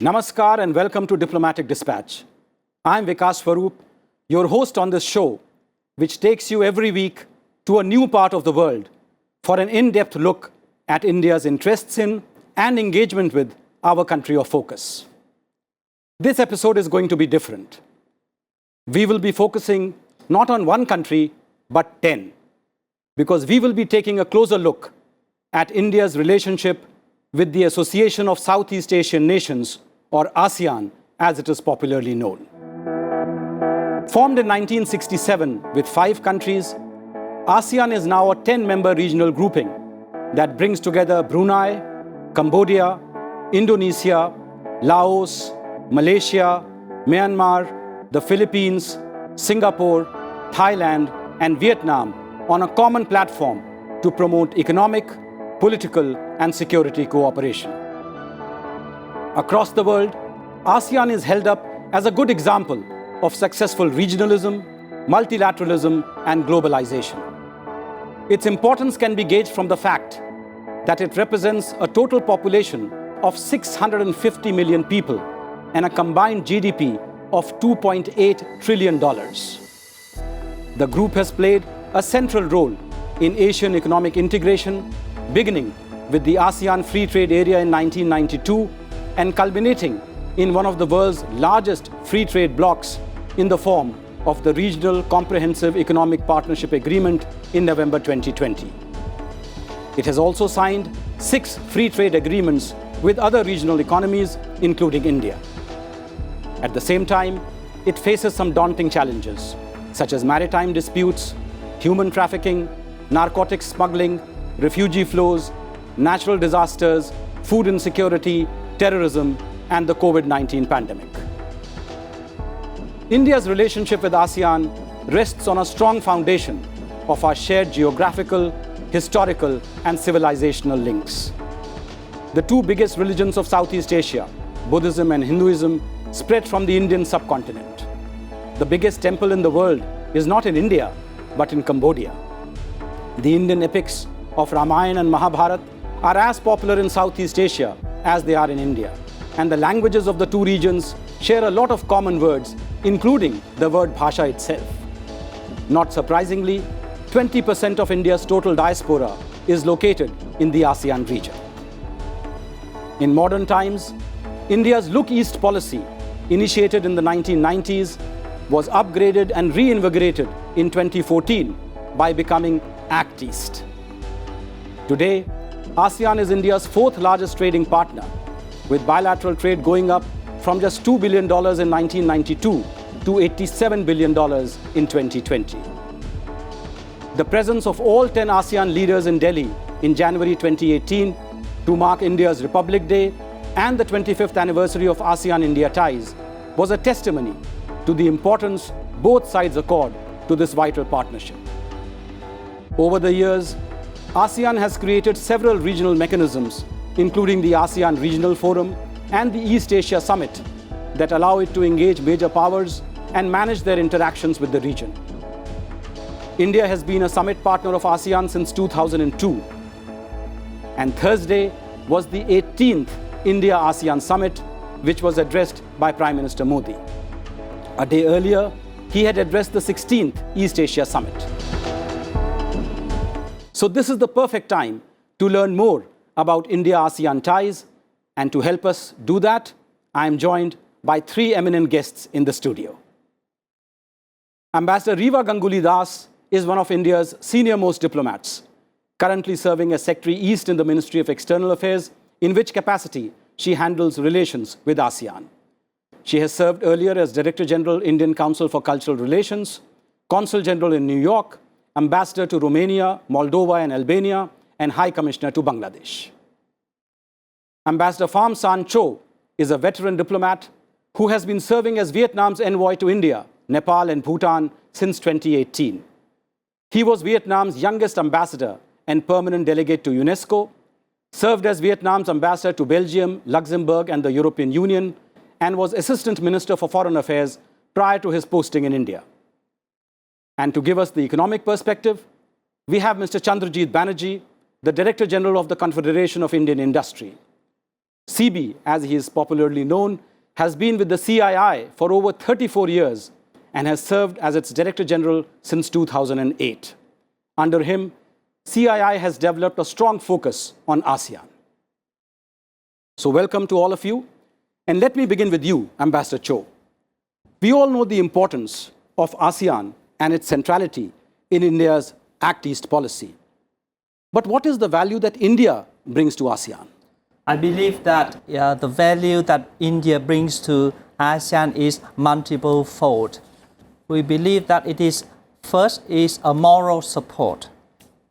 Namaskar and welcome to Diplomatic Dispatch. I'm Vikas Swarup, your host on this show, which takes you every week to a new part of the world for an in-depth look at India's interests in and engagement with our country of focus. This episode is going to be different. We will be focusing not on one country, but 10, because we will be taking a closer look at India's relationship with the Association of Southeast Asian Nations, or ASEAN, as it is popularly known. Formed in 1967 with 5 countries, ASEAN is now a 10-member regional grouping that brings together Brunei, Cambodia, Indonesia, Laos, Malaysia, Myanmar, the Philippines, Singapore, Thailand, and Vietnam on a common platform to promote economic, political, and security cooperation. Across the world, ASEAN is held up as a good example of successful regionalism, multilateralism, and globalization. Its importance can be gauged from the fact that it represents a total population of 650 million people and a combined GDP of $2.8 trillion. The group has played a central role in Asian economic integration, beginning with the ASEAN Free Trade Area in 1992 and culminating in one of the world's largest free trade blocs in the form of the Regional Comprehensive Economic Partnership Agreement in November 2020. It has also signed 6 free trade agreements with other regional economies, including India. At the same time, it faces some daunting challenges, such as maritime disputes, human trafficking, narcotics smuggling, refugee flows, natural disasters, food insecurity, terrorism, and the COVID-19 pandemic. India's relationship with ASEAN rests on a strong foundation of our shared geographical, historical, and civilizational links. The 2 biggest religions of Southeast Asia, Buddhism and Hinduism, spread from the Indian subcontinent. The biggest temple in the world is not in India, but in Cambodia. The Indian epics of Ramayana and Mahabharata are as popular in Southeast Asia as they are in India, and the languages of the 2 regions share a lot of common words, including the word bhasha itself. Not surprisingly, 20% of India's total diaspora is located in the ASEAN region. In modern times, India's Look East policy, initiated in the 1990s, was upgraded and reinvigorated in 2014 by becoming Act East. Today, ASEAN is India's 4th largest trading partner, with bilateral trade going up from just $2 billion in 1992 to $87 billion in 2020. The presence of all 10 ASEAN leaders in Delhi in January 2018 to mark India's Republic Day and the 25th anniversary of ASEAN-India ties was a testimony to the importance both sides accord to this vital partnership. Over the years, ASEAN has created several regional mechanisms, including the ASEAN Regional Forum and the East Asia Summit, that allow it to engage major powers and manage their interactions with the region. India has been a summit partner of ASEAN since 2002, and Thursday was the 18th India-ASEAN Summit, which was addressed by Prime Minister Modi. A day earlier, he had addressed the 16th East Asia Summit. So this is the perfect time to learn more about India-ASEAN ties, and to help us do that, I am joined by 3 eminent guests in the studio. Ambassador Riva Ganguly Das is one of India's senior-most diplomats, currently serving as Secretary East in the Ministry of External Affairs, in which capacity she handles relations with ASEAN. She has served earlier as Director General, Indian Council for Cultural Relations, Consul General in New York, Ambassador to Romania, Moldova, and Albania, and High Commissioner to Bangladesh. Ambassador Pham Chau is a veteran diplomat who has been serving as Vietnam's envoy to India, Nepal, and Bhutan since 2018. He was Vietnam's youngest ambassador and permanent delegate to UNESCO, served as Vietnam's ambassador to Belgium, Luxembourg, and the European Union, and was Assistant Minister for Foreign Affairs prior to his posting in India. And to give us the economic perspective, we have Mr. Chandrajit Banerjee, the Director General of the Confederation of Indian Industry. CB, as he is popularly known, has been with the CII for over 34 years and has served as its Director General since 2008. Under him, CII has developed a strong focus on ASEAN. So welcome to all of you. And let me begin with you, Ambassador Chau. We all know the importance of ASEAN and its centrality in India's Act East policy. But what is the value that India brings to ASEAN? I believe that the value that India brings to ASEAN is multiple-fold. We believe that it is, first, is a moral support,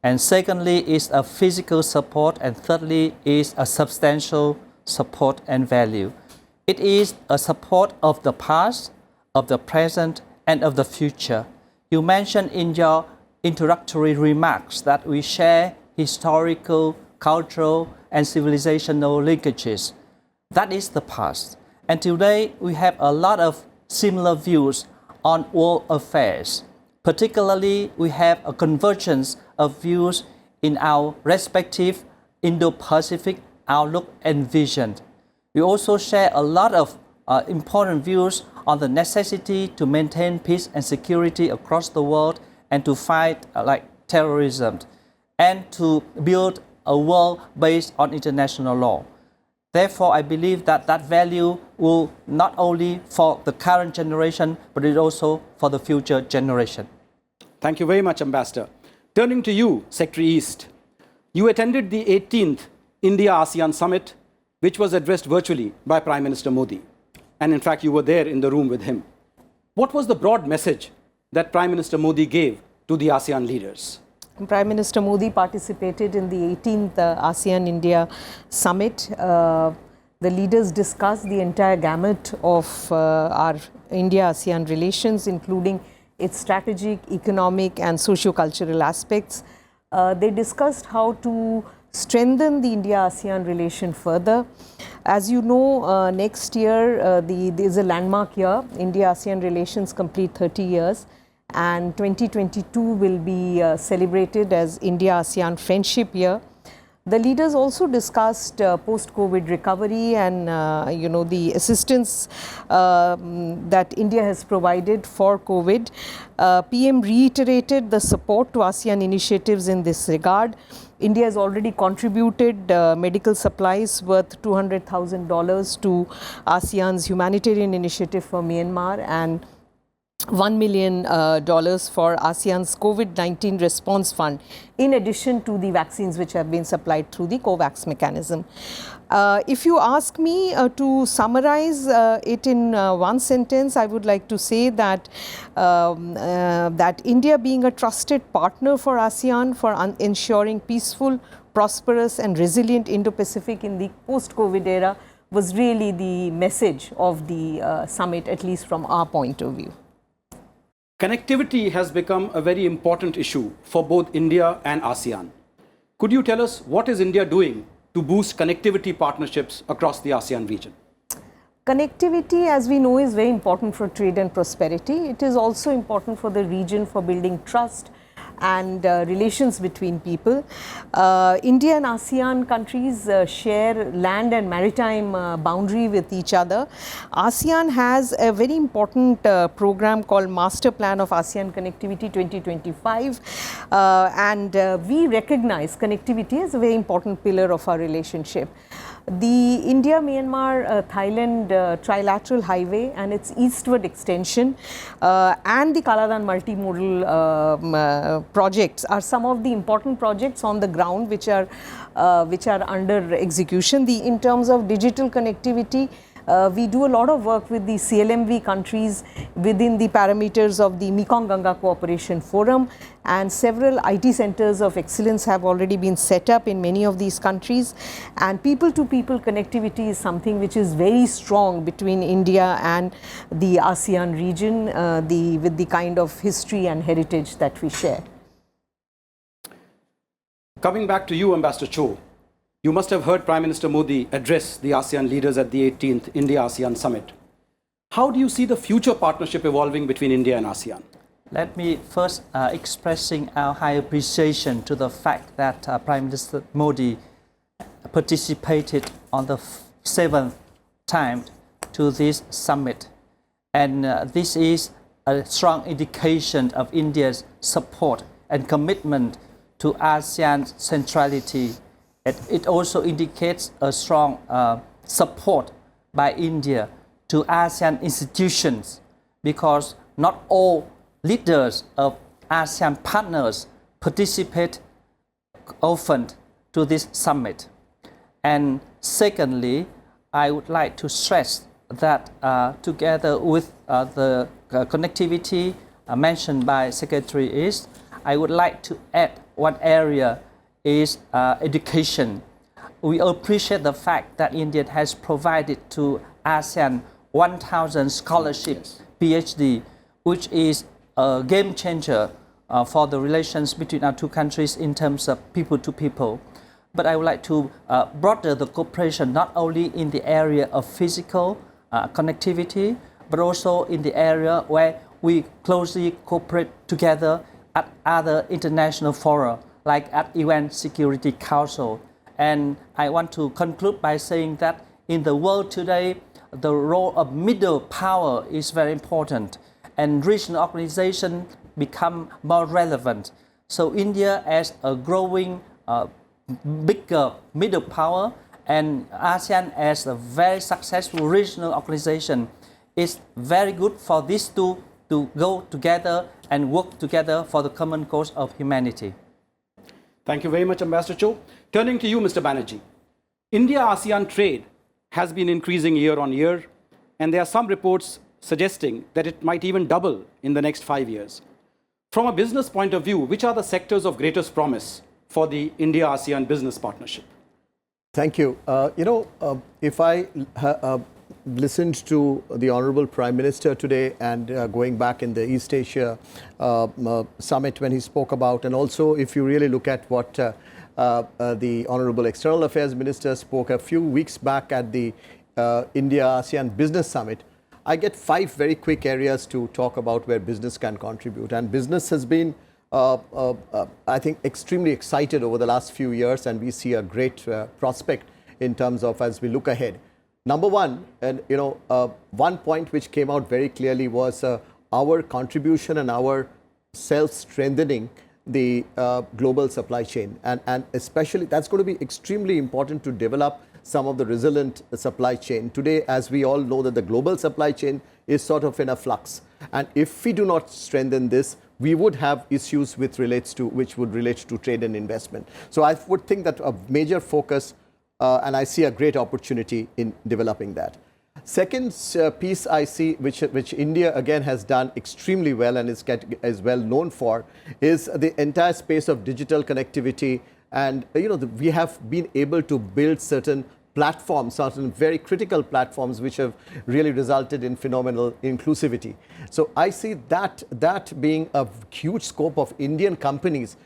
and secondly, is a physical support, and thirdly, is a substantial support and value. It is a support of the past, of the present, and of the future. You mentioned in your introductory remarks that we share historical, cultural, and civilizational linkages. That is the past. And today we have a lot of similar views on world affairs. Particularly, we have a convergence of views in our respective Indo-Pacific outlook and vision. We also share a lot of important views on the necessity to maintain peace and security across the world and to fight terrorism and to build a world based on international law. Therefore, I believe that that value will not only for the current generation, but it also for the future generation. Thank you very much, Ambassador. Turning to you, Secretary East, you attended the 18th India-ASEAN Summit, which was addressed virtually by Prime Minister Modi. And in fact, you were there in the room with him. What was the broad message that Prime Minister Modi gave to the ASEAN leaders? Prime Minister Modi participated in the 18th ASEAN-India Summit. The leaders discussed the entire gamut of our India-ASEAN relations, including its strategic, economic, and socio-cultural aspects. They discussed how to strengthen the India-ASEAN relation further. As you know, next year there is a landmark year. India-ASEAN relations complete 30 years. And 2022 will be celebrated as India-ASEAN Friendship Year. The leaders also discussed post-COVID recovery and the assistance that India has provided for COVID. PM reiterated the support to ASEAN initiatives in this regard. India has already contributed medical supplies worth $200,000 to ASEAN's humanitarian initiative for Myanmar and $1 million for ASEAN's COVID-19 response fund, in addition to the vaccines which have been supplied through the COVAX mechanism. If you ask me to summarize it in one sentence, I would like to say that that India, being a trusted partner for ASEAN for ensuring peaceful, prosperous and resilient Indo-Pacific in the post-COVID era, was really the message of the summit, at least from our point of view. Connectivity has become a very important issue for both India and ASEAN. Could you tell us what is India doing to boost connectivity partnerships across the ASEAN region? Connectivity, as we know, is very important for trade and prosperity. It is also important for the region for building trust and relations between people. India and ASEAN countries share land and maritime boundary with each other. ASEAN has a very important program called Master Plan of ASEAN Connectivity 2025 and we recognize connectivity as a very important pillar of our relationship. The India-Myanmar-Thailand trilateral highway and its eastward extension and the Kaladan multimodal projects are some of the important projects on the ground which are under execution. In terms of digital connectivity, we do a lot of work with the CLMV countries within the parameters of the Mekong-Ganga Cooperation Forum, and several IT centers of excellence have already been set up in many of these countries. And people-to-people connectivity is something which is very strong between India and the ASEAN region, with the kind of history and heritage that we share. Coming back to you, Ambassador Chau, you must have heard Prime Minister Modi address the ASEAN leaders at the 18th India-ASEAN Summit. How do you see the future partnership evolving between India and ASEAN? Let me first expressing our high appreciation to the fact that Prime Minister Modi participated on the 7th time to this summit. And this is a strong indication of India's support and commitment to ASEAN's centrality. It also indicates a strong support by India to ASEAN institutions, because not all leaders of ASEAN partners participate often to this summit. And secondly, I would like to stress that together with the connectivity mentioned by Secretary East, I would like to add one area is education. We appreciate the fact that India has provided to ASEAN 1,000 scholarships, PhD, which is a game changer for the relations between our two countries in terms of people to people. But I would like to broaden the cooperation not only in the area of physical connectivity, but also in the area where we closely cooperate together at other international fora, like at UN Security Council. And I want to conclude by saying that in the world today, the role of middle power is very important, and regional organizations become more relevant. So India, as a growing bigger middle power, and ASEAN as a very successful regional organization, is very good for these two to go together and work together for the common cause of humanity. Thank you very much, Ambassador Chau. Turning to you, Mr. Banerjee. India-ASEAN trade has been increasing year on year, and there are some reports suggesting that it might even double in the next 5 years. From a business point of view, which are the sectors of greatest promise for the India-ASEAN business partnership? Thank you. If I listened to the Honorable Prime Minister today and going back in the East Asia summit when he spoke about, and also if you really look at what the Honorable External Affairs Minister spoke a few weeks back at the India-ASEAN Business Summit, I get 5 very quick areas to talk about where business can contribute. And business has been, I think, extremely excited over the last few years, and we see a great prospect in terms of as we look ahead. Number one, and one point which came out very clearly was our contribution and our self-strengthening the global supply chain. And especially that's going to be extremely important to develop some of the resilient supply chain. Today, as we all know, that the global supply chain is sort of in a flux. And if we do not strengthen this, we would have issues which would relate to trade and investment. So I would think that a major focus, and I see a great opportunity in developing that. Second piece I see, which India again has done extremely well and is well known for, is the entire space of digital connectivity. And we have been able to build certain platforms, certain very critical platforms, which have really resulted in phenomenal inclusivity. So I see that being a huge scope of Indian companies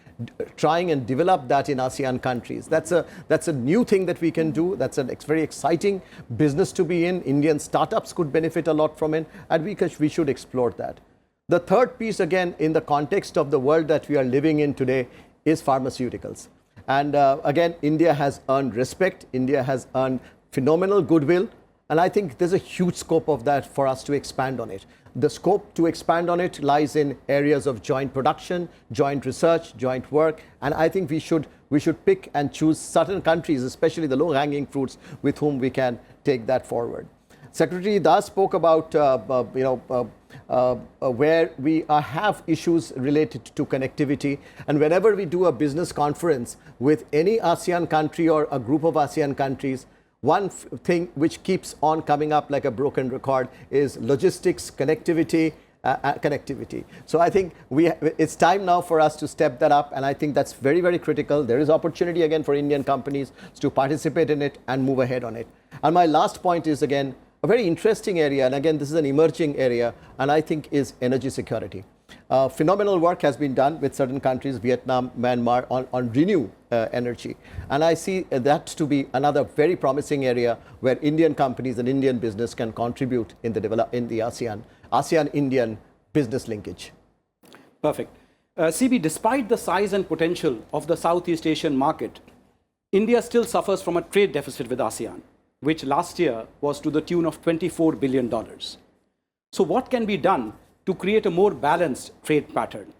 trying and develop that in ASEAN countries. That's a new thing that we can do. That's a very exciting business to be in. Indian startups could benefit a lot from it, and we should explore that. The third piece, again, in the context of the world that we are living in today, is pharmaceuticals. And again, India has earned respect. India has earned phenomenal goodwill. And I think there's a huge scope of that for us to expand on it. The scope to expand on it lies in areas of joint production, joint research, joint work. And I think we should pick and choose certain countries, especially the low-hanging fruits, with whom we can take that forward. Secretary Das spoke about where we have issues related to connectivity. And whenever we do a business conference with any ASEAN country or a group of ASEAN countries, one thing which keeps on coming up like a broken record is logistics, connectivity. So I think it's time now for us to step that up, and I think that's very, very critical. There is opportunity again for Indian companies to participate in it and move ahead on it. And my last point is, again, a very interesting area, and again, this is an emerging area, and I think is energy security. Phenomenal work has been done with certain countries, Vietnam, Myanmar, on renew energy. And I see that to be another very promising area where Indian companies and Indian business can contribute in the ASEAN-Indian business linkage. Perfect. CB, despite the size and potential of the Southeast Asian market, India still suffers from a trade deficit with ASEAN. which last year was to the tune of $24 billion. So what can be done to create a more balanced trade pattern?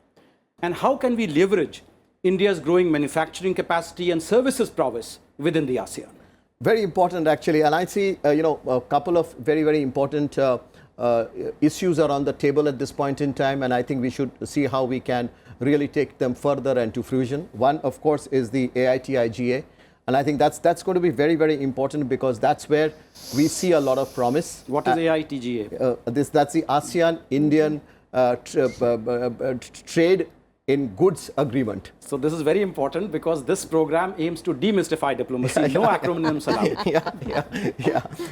And how can we leverage India's growing manufacturing capacity and services prowess within the ASEAN? Very important, actually. And I see, a couple of very, very important issues are on the table at this point in time. And I think we should see how we can really take them further and to fruition. One, of course, is the AITIGA. And I think that's going to be very, very important because that's where we see a lot of promise. What is AITGA? That's the ASEAN-Indian Trade in Goods Agreement. So this is very important because this program aims to demystify diplomacy. No acronyms allowed.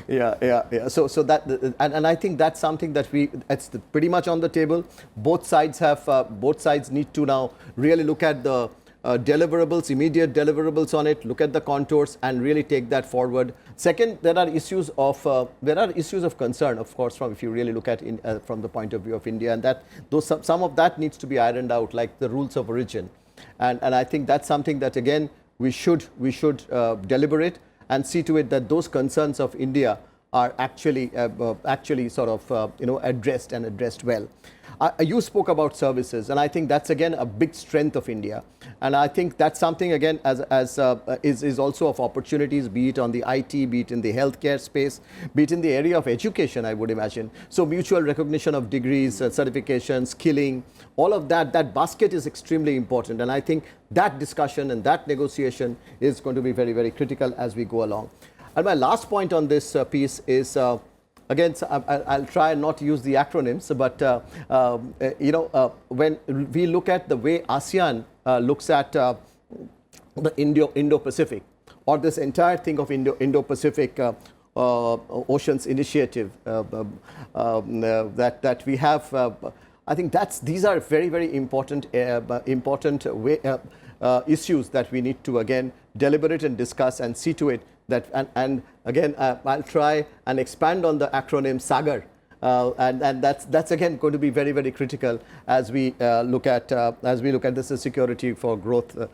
Yeah. So that, and I think that's something that it's pretty much on the table. Both sides need to now really look at the deliverables, immediate deliverables on it, look at the contours and really take that forward. Second, there are issues of concern, of course, if you really look at from the point of view of India, and some of that needs to be ironed out, like the rules of origin. And I think that's something that, again, we should deliberate and see to it that those concerns of India are actually sort of addressed and addressed well. You spoke about services, and I think that's again a big strength of India, and I think that's something again is also of opportunities, be it on the IT, be it in the healthcare space, be it in the area of education, I would imagine. So mutual recognition of degrees, certifications, skilling, all of that basket is extremely important, and I think that discussion and that negotiation is going to be very, very critical as we go along. And my last point on this piece is, again, I'll try and not use the acronyms, but when we look at the way ASEAN looks at the Indo-Pacific, or this entire thing of Indo-Pacific Oceans Initiative that we have, I think these are very, very important issues that we need to again deliberate and discuss and see to it that, and again, I'll try and expand on the acronym SAGAR, and that's again going to be very, very critical as we look at this as security for growth for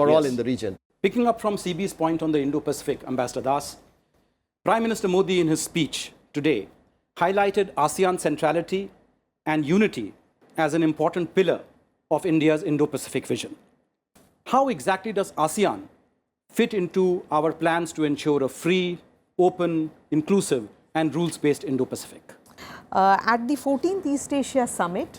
all in the region. Picking up from CB's point on the Indo-Pacific, Ambassador Das, Prime Minister Modi in his speech today highlighted ASEAN centrality and unity as an important pillar of India's Indo-Pacific vision. How exactly does ASEAN fit into our plans to ensure a free, open, inclusive, and rules-based Indo-Pacific? At the 14th East Asia Summit,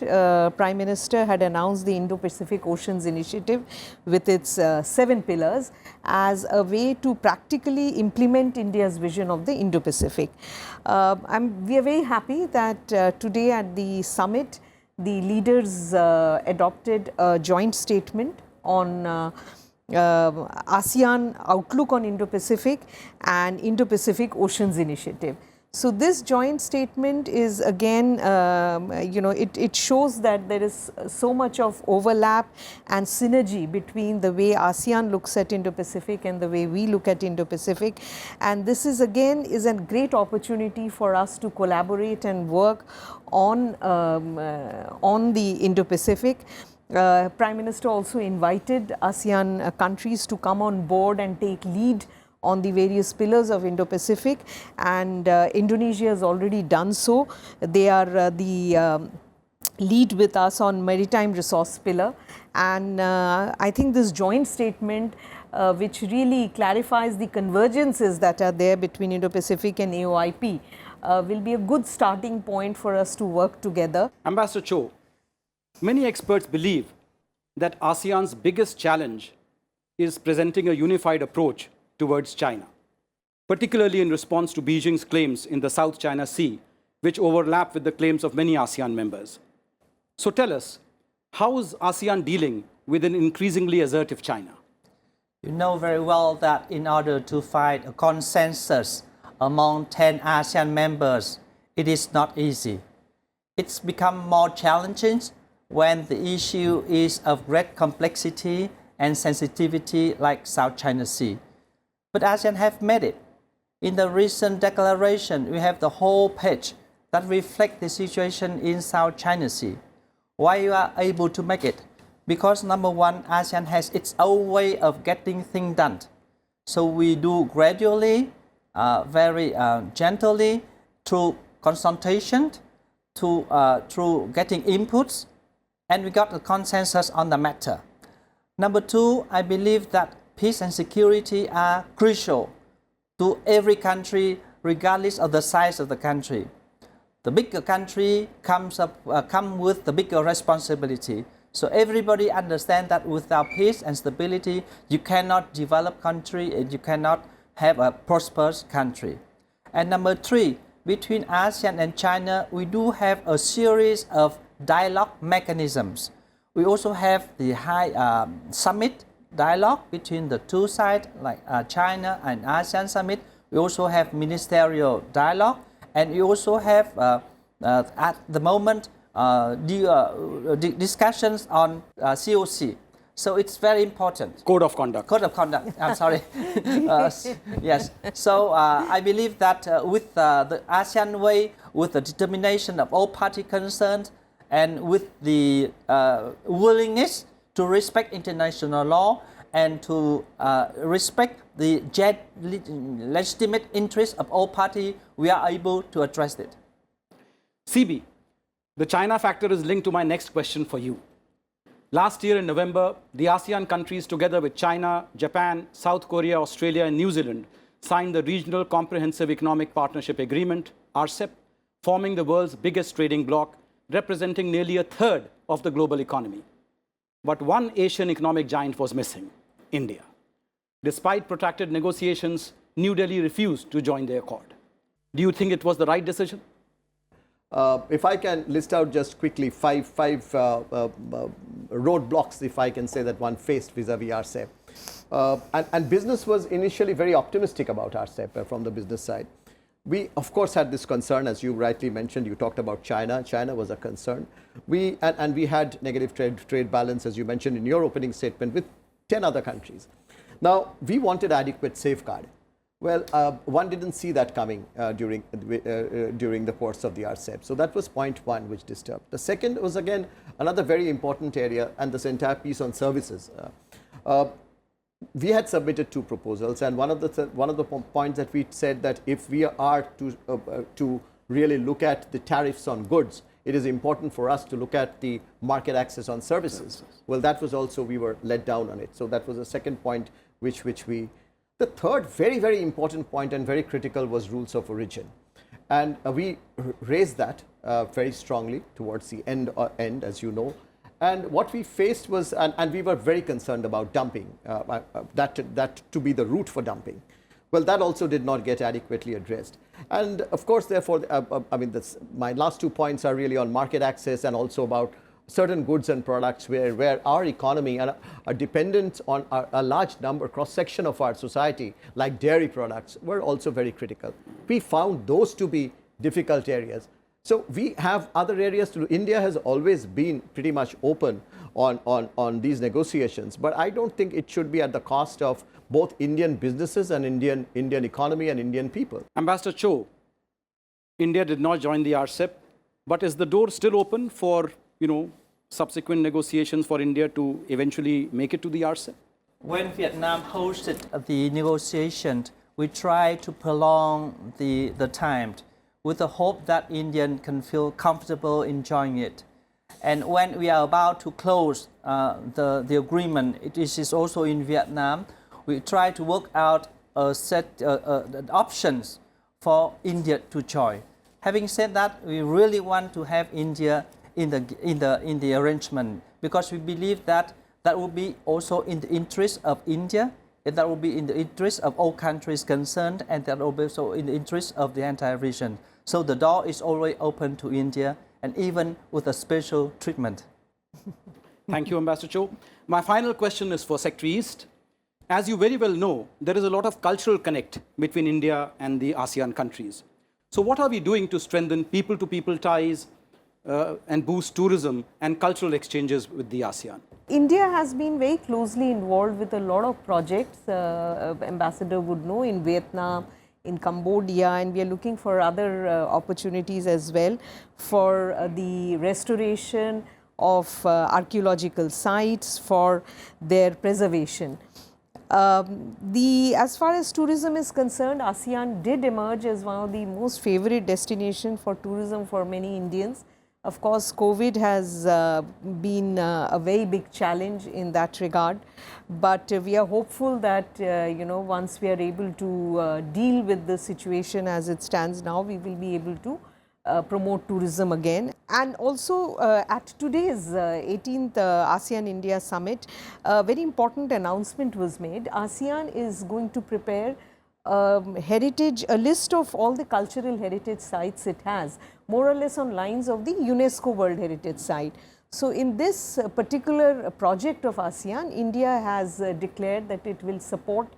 Prime Minister had announced the Indo-Pacific Oceans Initiative with its 7 pillars as a way to practically implement India's vision of the Indo-Pacific. We are very happy that today at the summit, the leaders adopted a joint statement on ASEAN outlook on Indo-Pacific and Indo-Pacific Oceans Initiative. So this joint statement is again, it shows that there is so much of overlap and synergy between the way ASEAN looks at Indo-Pacific and the way we look at Indo-Pacific. And this is again a great opportunity for us to collaborate and work on the Indo-Pacific. Prime Minister also invited ASEAN countries to come on board and take lead on the various pillars of Indo-Pacific, and Indonesia has already done so. They are the lead with us on maritime resource pillar, and I think this joint statement which really clarifies the convergences that are there between Indo-Pacific and AOIP will be a good starting point for us to work together. Ambassador Chau, many experts believe that ASEAN's biggest challenge is presenting a unified approach towards China, particularly in response to Beijing's claims in the South China Sea, which overlap with the claims of many ASEAN members. So tell us, how is ASEAN dealing with an increasingly assertive China? You know very well that in order to find a consensus among 10 ASEAN members, it is not easy. It's become more challenging when the issue is of great complexity and sensitivity like South China Sea. But ASEAN have made it. In the recent declaration, we have the whole page that reflects the situation in South China Sea. Why you are able to make it? Because number one, ASEAN has its own way of getting things done. So we do gradually, very gently, through consultation, through getting inputs, and we got a consensus on the matter. Number two, I believe that peace and security are crucial to every country, regardless of the size of the country. The bigger country come with the bigger responsibility. So everybody understands that without peace and stability, you cannot develop country and you cannot have a prosperous country. And number three, between ASEAN and China, we do have a series of dialogue mechanisms. We also have the high summit dialogue between the two sides, like China and ASEAN summit. We also have ministerial dialogue, and we also have at the moment discussions on COC. So it's very important. Code of conduct. Code of conduct. I'm sorry. Yes. So I believe that with the ASEAN way, with the determination of all parties concerned, and with the willingness to respect international law and to respect the legitimate interests of all parties, we are able to address it. CB, the China factor is linked to my next question for you. Last year in November, the ASEAN countries, together with China, Japan, South Korea, Australia, and New Zealand, signed the Regional Comprehensive Economic Partnership Agreement, RCEP, forming the world's biggest trading bloc, representing nearly a third of the global economy. But one Asian economic giant was missing, India. Despite protracted negotiations, New Delhi refused to join the accord. Do you think it was the right decision? If I can list out just quickly five roadblocks, if I can say, that one faced vis-a-vis RCEP. And business was initially very optimistic about RCEP from the business side. We, of course, had this concern, as you rightly mentioned. You talked about China. China was a concern. We had negative trade balance, as you mentioned in your opening statement, with 10 other countries. Now, we wanted adequate safeguard. Well, one didn't see that coming during the course of the RCEP. So that was point one, which disturbed. The second was, again, another very important area, and this entire piece on services. We had submitted two proposals, and one of the points that we said, that if we are to really look at the tariffs on goods, it is important for us to look at the market access on services. Well, that was also, we were let down on it. So that was the second point which we. The third very, very important point and very critical was rules of origin. And we raised that very strongly towards the end, as you know. And what we faced was, and we were very concerned about dumping, that to be the route for dumping. Well, that also did not get adequately addressed. And of course, therefore, my last 2 points are really on market access and also about certain goods and products where our economy are dependent on a large number, cross-section of our society, like dairy products, were also very critical. We found those to be difficult areas. So we have other areas to do. India has always been pretty much open on these negotiations, but I don't think it should be at the cost of both Indian businesses and Indian economy and Indian people. Ambassador Chau, India did not join the RCEP, but is the door still open for, subsequent negotiations for India to eventually make it to the RCEP? When Vietnam hosted the negotiation, we tried to prolong the time with the hope that India can feel comfortable enjoying it. And when we are about to close the agreement, it is also in Vietnam, we try to work out a set options for India to join. Having said that, we really want to have India in the arrangement, because we believe that that will be also in the interest of India, and that will be in the interest of all countries concerned, and that will be also in the interest of the entire region. So the door is always open to India, and even with a special treatment. Thank you, Ambassador Chau. My final question is for Secretary East. As you very well know, there is a lot of cultural connect between India and the ASEAN countries. So what are we doing to strengthen people-to-people ties and boost tourism and cultural exchanges with the ASEAN? India has been very closely involved with a lot of projects, Ambassador would know, in Vietnam, in Cambodia, and we are looking for other opportunities as well for the restoration of archaeological sites, for their preservation. As far as tourism is concerned, ASEAN did emerge as one of the most favorite destinations for tourism for many Indians. Of course, COVID has been a very big challenge in that regard, but we are hopeful that once we are able to deal with the situation as it stands now, we will be able to promote tourism again. And also at today's 18th ASEAN-India Summit, a very important announcement was made. ASEAN is going to prepare a list of all the cultural heritage sites it has, more or less on lines of the UNESCO World Heritage Site. So in this particular project of ASEAN, India has declared that it will support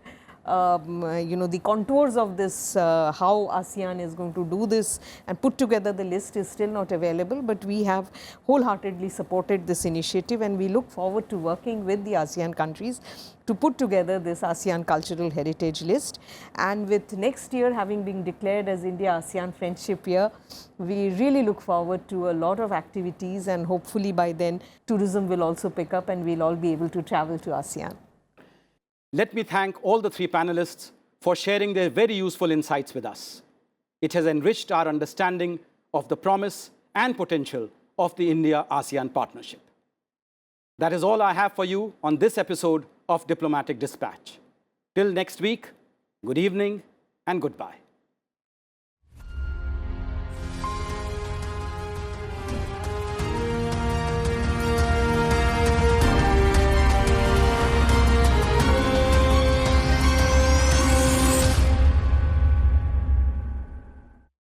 the contours of this, how ASEAN is going to do this and put together the list is still not available, but we have wholeheartedly supported this initiative, and we look forward to working with the ASEAN countries to put together this ASEAN Cultural Heritage List. And with next year having been declared as India-ASEAN Friendship Year, we really look forward to a lot of activities, and hopefully by then tourism will also pick up and we'll all be able to travel to ASEAN. Let me thank all the three panelists for sharing their very useful insights with us. It has enriched our understanding of the promise and potential of the India-ASEAN partnership. That is all I have for you on this episode of Diplomatic Dispatch. Till next week, good evening and goodbye.